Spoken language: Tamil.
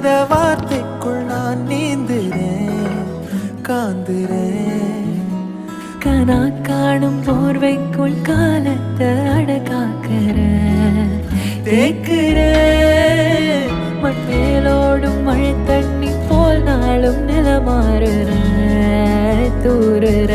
சொல்லாத வார்த்தைக்குள் நான் நீந்துறேன் காந்துறேன். கனா காணும் போர்வைக்குள் காலத்தை அடகாக்கிற தேக்குற மண்மேலோடும் மழை தண்ணி போல் நாளும் நிலமாறுற தூறுற